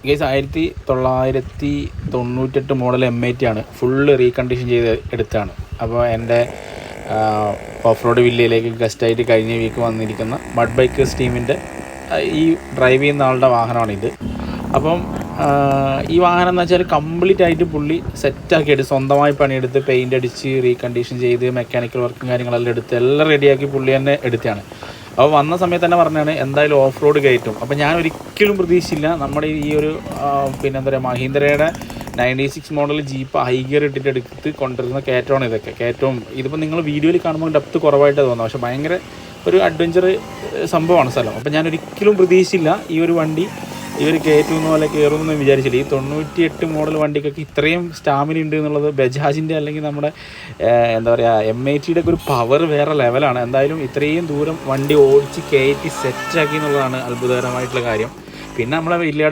Guys 1998 model M80 ആണ്. Full recondition ചെയ്ത് എടുത്താണ്. അപ്പോൾ എൻ്റെ ഓഫ് റോഡ് വില്ലയിലേക്ക് ഗസ്റ്റായിട്ട് കഴിഞ്ഞ വീക്ക് വന്നിരിക്കുന്ന മഡ് ബൈക്കേഴ്സ് ടീമിൻ്റെ ഈ ഡ്രൈവ് ചെയ്യുന്ന ആളുടെ വാഹനമാണിത്. അപ്പം ഈ വാഹനം എന്ന് വെച്ചാൽ കംപ്ലീറ്റ് ആയിട്ട് പുള്ളി സെറ്റാക്കിയിട്ട് സ്വന്തമായി പണിയെടുത്ത് പെയിൻ്റ് അടിച്ച് റീകണ്ടീഷൻ ചെയ്ത് മെക്കാനിക്കൽ വർക്കും കാര്യങ്ങളെല്ലാം എടുത്ത് എല്ലാം റെഡിയാക്കി പുള്ളി തന്നെ എടുത്തതാണ്. അപ്പോൾ വന്ന സമയത്ത് തന്നെ പറഞ്ഞാണ് എന്തായാലും ഓഫ് റോഡ് കയറ്റും. അപ്പോൾ ഞാൻ ഒരിക്കലും പ്രതീക്ഷിച്ചില്ല നമ്മുടെ ഈ ഒരു പിന്നെ എന്താ പറയുക മഹീന്ദ്രയുടെ 96 മോഡൽ ജീപ്പ് ഹൈ ഗിയർ ഇട്ടിട്ട് എടുത്ത് കൊണ്ടുവരുന്ന കയറ്റമാണ് ഇതൊക്കെ. കയറ്റവും ഇതിപ്പോൾ നിങ്ങൾ വീഡിയോയിൽ കാണുമ്പോൾ ഡെപ്ത് കുറവായിട്ട് തോന്നുന്നു, പക്ഷേ ഭയങ്കര ഒരു അഡ്വഞ്ചർ സംഭവമാണ് സ്ഥലം. അപ്പോൾ ഞാൻ ഒരിക്കലും പ്രതീക്ഷിച്ചില്ല ഈ ഒരു വണ്ടി ഇവർ കയറ്റുന്ന പോലെ കയറുമെന്ന് വിചാരിച്ചില്ല. ഈ 98 മോഡൽ വണ്ടിക്കൊക്കെ ഇത്രയും സ്റ്റാമിന ഉണ്ട് എന്നുള്ളത് ബജാജിൻ്റെ അല്ലെങ്കിൽ നമ്മുടെ എന്താ പറയുക M80യുടെ ഒക്കെ ഒരു പവർ വേറെ ലെവലാണ്. എന്തായാലും ഇത്രയും ദൂരം വണ്ടി ഓടിച്ച് കയറ്റി സെറ്റാക്കി എന്നുള്ളതാണ് അത്ഭുതകരമായിട്ടുള്ള കാര്യം. പിന്നെ നമ്മളെ വലിയ